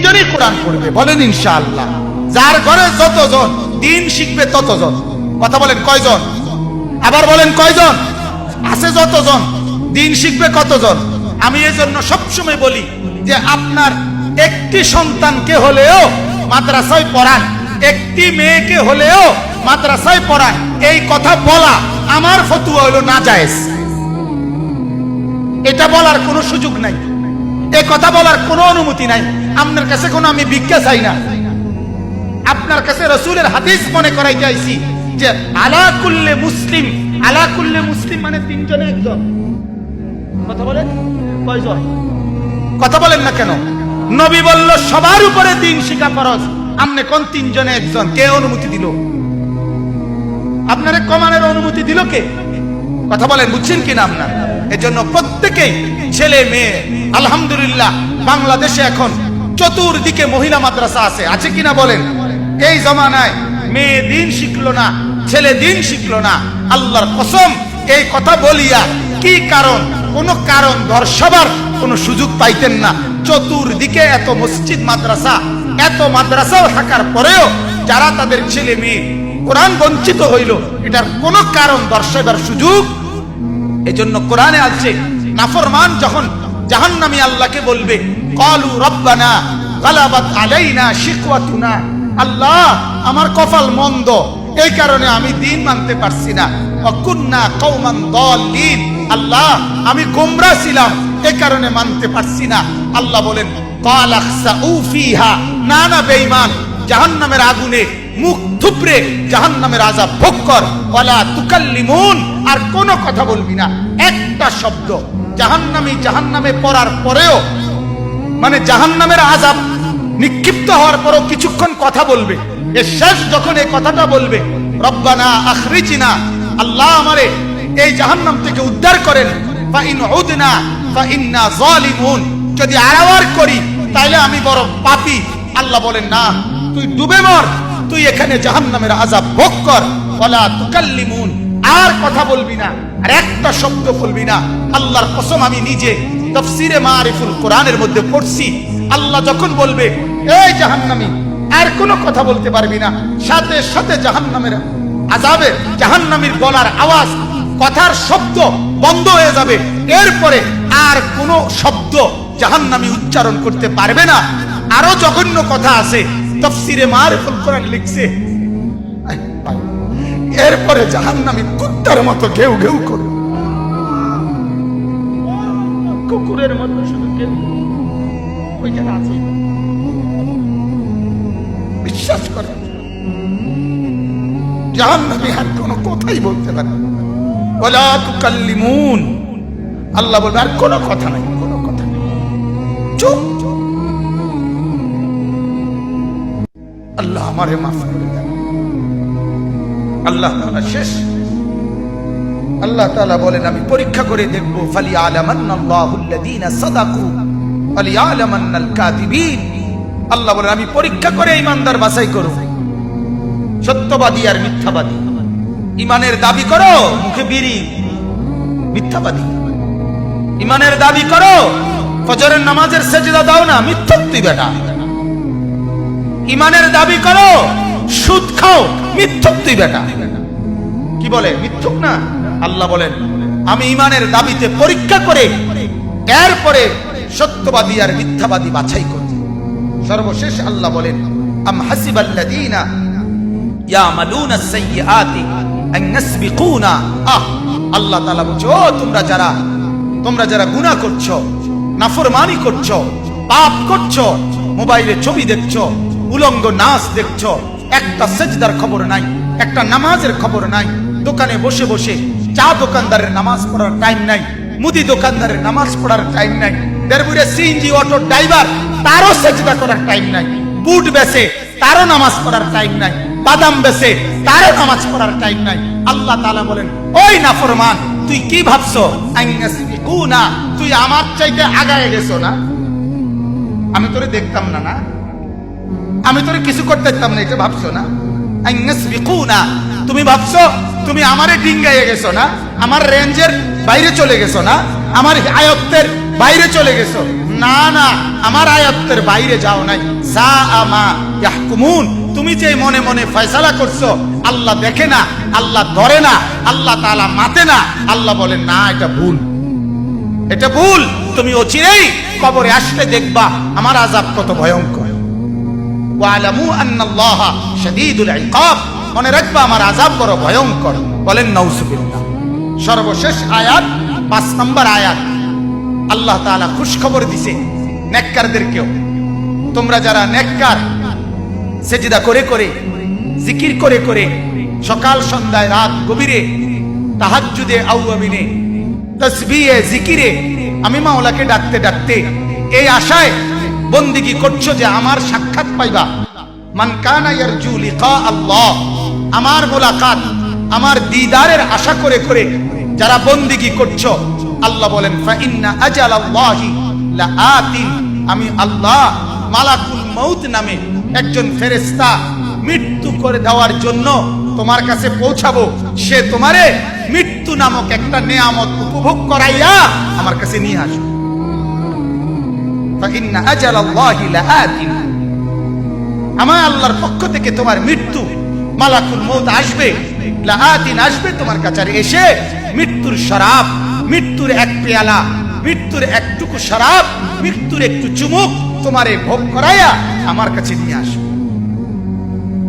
তিনজনই কোরআন পড়বে, বলেন ইনশাআল্লাহ। যার ঘরে যতজন দিন শিখবে ততজন। কথা বলেন কয়জন? আবার বলেন কয়জন? আছে যতজন, দিন শিখবে কতজন? আমি এই জন্য সবসময় বলি যে আপনার একটি সন্তানকে হলেও মাদ্রাসায় পড়ান, একটি মেয়েকে হলেও মাদ্রাসায় পড়ান। এই কথা বলা আমার ফতোয়া হলো নাজায়েজ। এটা বলার কোনো সুযোগ নাই, এই কথা বলার কোনো অনুমতি নাই। আপনার কাছে কোনো আমি ভিক্ষা চাই না, আপনার কাছে রাসূলের হাদিস মনে করাই চাইছি যে আলা কুল্লে মুসলিম, আলা কুল্লে মুসলিম মানে তিনজনে একজন। কথা বলেন কয়জন? কথা বলেন না কেন? নবী বলল সবার উপরে দিন শিক্ষা ফরজ, আপনি কোন তিনজনে একজন? কে অনুমতি দিল? আপনারে কমানের অনুমতি দিল কে? কথা বলেন, বুঝছেন কিনা আপনার? এজন্য প্রত্যেকেই ছেলে মেয়ে, আলহামদুলিল্লাহ বাংলাদেশে এখন চতুর্দিকে মহিলা মাদ্রাসা আছে, আছে কিনা বলেন? এই জমানায় মেয়ে দিন শিখলো না, ছেলে দিন শিখলো না। আল্লাহর কসম এই কথা বলিয়া কি কারণ? কোন কারণ দর্শাবার কোন সুযোগ পাইতেন না। চতুর্দিকে এত মসজিদ মাদ্রাসা, এত মাদ্রাসাও থাকার পরেও যারা তাদের ছেলে মেয়ে কোরআন বঞ্চিত হইল, এটার কোন কারণ দর্শাবার সুযোগ। এজন্য কোরআনে আছে নাফরমান যখন জাহান্নামী আল্লাহকে বলবে ক্বালু রব্বানা গালাবাত আলাইনা শিকওয়াতুনা, আল্লাহ আমার কপাল মন্দ, এই কারণে আমি দিন মানতে পারছি না। ওয়া কুননা কওমান দাল্লিন, আল্লাহ আমি গোমরা ছিলাম, এই কারণে মানতে পারছি না। আল্লাহ বলেন ক্বালা খসাউ ফিহা, না না বেঈমান, জাহান্নামের আগুনে মুখ থুবড়ে জাহান্নামের আযাব ভোগ কর। ওয়ালা তুকাল্লিমুন, আর কোনো কথা বলবি না, একটা শব্দ। জাহান্নামী জাহান্নামে পড়ার পরেও, মানে জাহান্নামের আযাব নিক্ষিপ্ত হওয়ার পরও কিছুক্ষণ কথা বলবে। এর শেষ যখন এই কথাটা বলবে রব্বানা আখরিজনা, আল্লাহ আমারে এই জাহান্নাম থেকে উদ্ধার করেন, ফা ইন উদনা ফা ইন্না যালিমুন, যদি আবার করি তাইলে আমি বড় পাপী। আল্লাহ বলেন না, তুই ডুবে মর, তুই এখানে জাহান্নামের আযাব ভোগ কর। ওয়ালা তুকাল্লিমুন, আর কথা বলবি না, আর একটা শব্দ বলবি না। আল্লাহর কসম আমি নিজে তাফসীরে মারিফুল কোরআনের মধ্যে পড়ছি, আল্লাহ যখন বলবে এই জাহান্নামী আর কোনো কথা বলতে পারবি না, সাথে সাথে জাহান্নামের আযাবে জাহান্নামীর গলার আওয়াজ, কথার শব্দ বন্ধ হয়ে যাবে। এরপরে আর কোনো শব্দ জাহান্নামী উচ্চারণ করতে পারবে না। আরো জঘন্য কথা আছে, তাফসীরে মারিফুল কোরআন লিখছে এরপরে জাহান্নামী কুত্তার মতো ঘেউ ঘেউ করে, কুকুরের মতো শুধু ঘেউ। ওইখানে আছে, বিশ্বাস করে জাহান্নামী আর কোনো কথাই বলতে পারে না। ওয়ালা তুকাল্লিমুন, আল্লাহ বলবে আর কোনো কথা নাই, কোনো কথা নেই, চুপ। আল্লাহ আমারে মাফ করে দেন। আল্লাহ তাআলা শেষ, আল্লাহ তাআলা বলেন আমি পরীক্ষা করে দেখব, ফালিয়ালামান্নাল্লাহুল্লাযীনা সাদাকু ওয়ালিয়ালামান্নাল কাযিবিন। আল্লাহ বলেন আমি পরীক্ষা করে ঈমানদার বাছাই করব, সত্যবাদী আর মিথ্যাবাদী। ঈমানের দাবি করো, মুখে বিড়ি, মিথ্যাবাদী। ঈমানের দাবি করো, ফজরের নামাজের সেজদা দাও না, মিথ্যুক তুই বেটা। ঈমানের দাবি করো, সুদ খাও, মিথ্যুক তুই বেটা। কি বলে? মিথ্যুক না? আল্লাহ বলেন আমি ঈমানের দাবিতে পরীক্ষা করে এরপরে সত্যবাদী আর মিথ্যাবাদী বাছাই করব। সর্বশেষ আল্লাহ বলেন আম হাসিবাল্লাযীনা ইয়ামালুনা সাইয়্যাতি আন ইয়াসবিকুনা। আল্লাহ তাআলা বলছে ও তোমরা যারা গুনাহ করছো, নাফরমানি করছো, পাপ করছো, মোবাইলে ছবি দেখছো, উলঙ্গ নাচ দেখছো, একটা সেজদার খবর নাই, একটা নামাজের খবর নাই, দোকানে বসে বসে চা দোকানদারের নামাজ পড়ার টাইম নাই, মুদি দোকানদারের নামাজ পড়ার টাইম নাই, দেড়বুড়ে সিএনজি অটো ড্রাইভার তারও সেজদা করার টাইম নাই, বুট বেচে তারও নামাজ পড়ার টাইম নাই, বাদাম বেচে তারও নামাজ পড়ার টাইম নাই। আল্লাহ তাআলা বলেন ওই নাফরমান তুই কি ভাবছো? আইনাসবিকুনা, তুই আমার চাইতে আগায় গেছো না? আমি তোরে দেখতাম না, না আমি তোরে কিছু করতে দিতাম না, এটা ভাবছো না? আইনাসবিকুনা, তুমি ভাবছো তুমি আমারে ডিঙ্গাইয়ে গেছো না, আমার রেঞ্জের বাইরে চলে গেছো না, আমার আয়ত্তের বাইরে চলে গেছো। না না, আমার আয়াতের বাইরে যাও নাই। সাআমা ইয়াহকুমুন, তুমি যে মনে মনে ফয়সালা করছো, আল্লাহ দেখে না, আল্লাহ ধরে না, আল্লাহ তাআলা মাতে না, আল্লাহ বলেন না, এটা ভুল, এটা ভুল। তুমি অচিরেই কবরে আসলে দেখবা আমার আযাব কত ভয়ঙ্কর। ওয়ালামু আন্নাল্লাহা শাদীদুল ইকাব, মনে রাখবা আমার আযাব বড় ভয়ঙ্কর। বলেন নাউযুবিল্লাহ। সর্বশেষ আয়াত, 5 নম্বর আয়াত, আল্লাহ তাআলা খুশখবর দিছে নেককারদেরকেও। তোমরা যারা নেককার, সেজদা করে করে, জিকির করে করে, সকাল সন্ধ্যায় রাত গভীরে, তাহাজ্জুদে আওয়াবিনে, তাসবিহে জিকিরে আমি মাওলাকে ডাকতে ডাকতে এই আশায় বন্দেগী করছো যে আমার সাক্ষাৎ পাইবা। মান কানা ইয়ারজু লিকা আল্লাহ, আমার মুলাকাত, আমার দিদারের আশা করে করে যারা বন্দেগী করছো, আল্লাহ বলেন ফা ইন্না আজালাল্লাহি লাআতিন, আমি আল্লাহ মালাকুল মউত নামে একজন ফেরেশতা মৃত্যু করে দেওয়ার জন্য তোমার কাছে পৌঁছাবো। সে তোমারে মৃত্যু নামক একটা নিয়ামত উপভোগ করাইয়া আমার কাছে নিয়ে আসবে। ফা ইন্না আজালাল্লাহি লাআতিন, আমার আল্লাহর পক্ষ থেকে তোমার মৃত্যু, মালাকুল মউত আসবে, লাআতিন আসবে তোমার কাছে, আর এসে মৃত্যুর শরাব, মৃত্যুর এক পেয়ালা, মৃত্যুর একটুকু শরাব, মৃত্যুর একটু চুমুক তোমারে ভোগ করাইয়া আমার কাছে নিয়ে আসবে।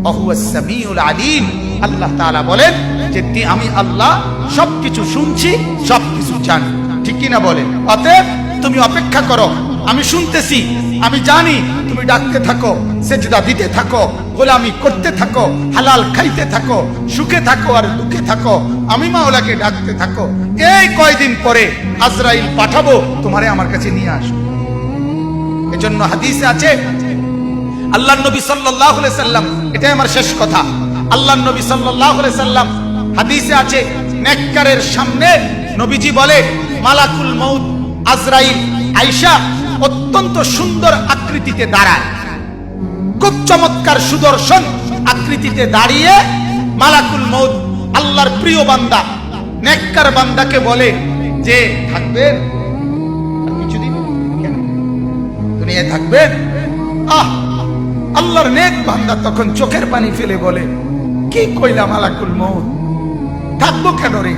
ওয়াহুয়াস সামিউল আলিম, আল্লাহ তাআলা বলেন যে আমি আল্লাহ সবকিছু শুনছি, সবকিছু জানি। ঠিক কি না বলেন? অতএব তুমি অপেক্ষা করো, আমি শুনতেছি, আমি জানি, তুমি ডাকতে থাকো, সেজদা দিতে থাকো, গোলামি করতে থাকো, হালাল খাইতে থাকো, সুখে থাকো আর দুঃখে থাকো, আমি মাওলাকে ডাকতে থাকো। এই কয়দিন পরে আজরাইল পাঠাবো, তোমারে আমার কাছে নিয়ে আসবো। এজন্য হাদিসে আছে, আল্লাহর নবী সাল্লাল্লাহু আলাইহি সাল্লাম, এটাই আমার শেষ কথা, আল্লাহর নবী সাল্লাল্লাহু আলাইহি সাল্লাম হাদিসে আছে, নেককারের সামনে নবীজি বলে মালাকুল মউত আজরাইল আয়েশা অত্যন্ত সুন্দর আকৃতিতে দাঁড়ায়, খুব চমৎকার সুদর্শন আকৃতিতে দাঁড়িয়ে মালাকুল মউত আল্লাহর প্রিয় বান্দা নেককার বান্দাকে বলে যে থাকবেন আর কিছুদিন, কেন দুনিয়ায় থাকবেন? আল্লাহর নেক বান্দা তখন চোখের পানি ফেলে বলে, কি কইলা মালাকুল মউত, থাকবো কেন রে?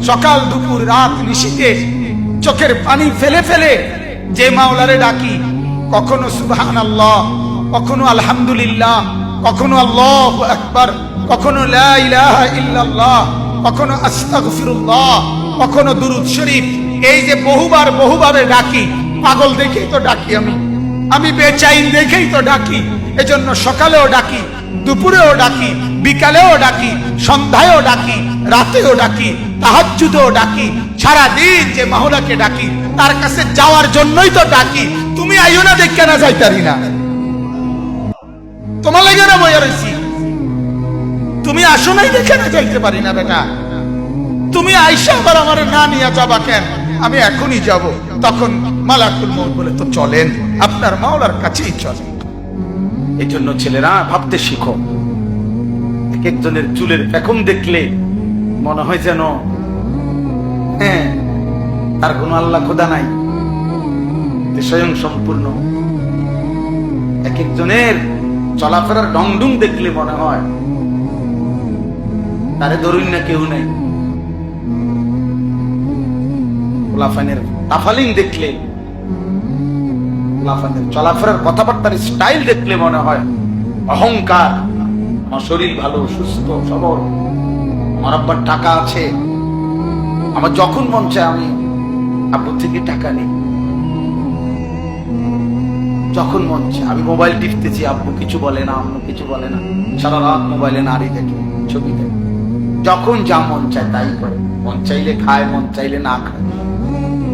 সকাল দুপুর রাত নিশীথে চোখের পানি ফেলে ফেলে যে মাওলারে ডাকি, কখনো সুবহানাল্লাহ, কখনো আলহামদুলিল্লাহ, কখনো আল্লাহু আকবার, কখনো লা ইলাহা ইল্লাল্লাহ, কখনো আস্তাগফিরুল্লাহ, কখনো দুরূদ শরীফ, এই যে বহুবার বহুভাবে ডাকি, পাগল দেখেই তো ডাকি, আমি বেচাইন দেখেই তো ডাকি। এজন্য সকালেও ডাকি, দুপুরেও ডাকি, বিকালেও ডাকি, সন্ধ্যায়ও ডাকি, রাতেও ডাকি, তাহাজ্জুদেও ডাকি, সারা দিন যে মাওলাকে ডাকি, তার কাছে যাওয়ার জন্যই তো ডাকি। তুমি আইও না দেখে না যাইতারি না, তোমার লাগে না বইয়া রইছি, তুমি আসো নাই দেখে না যাইতে পারি না বেটা, তুমি আইসা আবার আমার না নিয়ে যাবা কেন? আমি এখনই যাব। তখন মালাকুল মউত বলে, তো চলেন, আপনার মাওলার কাছেই চলেন। এই জন্য ছেলেরা ভাবতে শিখো, এক একজনের চুলের পেখম দেখলে মনে হয় যেন হ্যাঁ তার কোনো আল্লাহ খোদা নাই, স্বয়ং সম্পূর্ণ। এক একজনের চলাফেরার ডংডুং দেখলে মনে হয় তারে ধরুন না কেউ নেই। গোলাফানের তাফালিং দেখলে, গোলাফানের চলাফেরার কথাবার্তার স্টাইল দেখলে মনে হয় অহংকার। আমার শরীর ভালো, সুস্থ সবল, আমার আব্বার টাকা আছে, আমার যখন মন চায় আমি আব্বু থেকে টাকা নিই, যখন মন চায় আমি মোবাইল টিপতেছি, আব্বু কিছু বলে না, আম্মু কিছু বলে না, সারা রাত মোবাইলে নারী দেখে, ছবি দেখে, যখন যা মন চায় তাই করে, মন চাইলে খায়, মন চাইলে না খায়।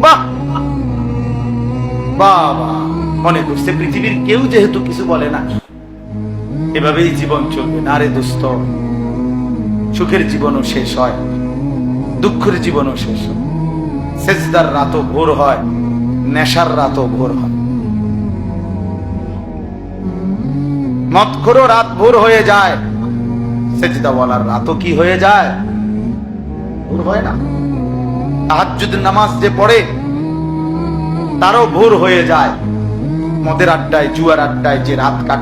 বাহ বাবা, মনে করছে পৃথিবীর কেউ যেহেতু কিছু বলে না, এভাবেই জীবন চলবে না রে দোস্ত। সুখের জীবনও শেষ হয়, দুঃখের জীবনও শেষ হয়, সেজদার রাতও ভোর হয়, নেশার রাতও ভোর হয়, মদখোরও রাত ভোর হয়ে যায়, সেজদা বলার রাতও কি হয়ে যায়? ভোর হয় না। তাহাজ্জুদ নামাজ যে পড়ে, তারও ভোর হয়ে যায়। মদের আড্ডায়, জুয়ার আড্ডায় যে রাত কাটে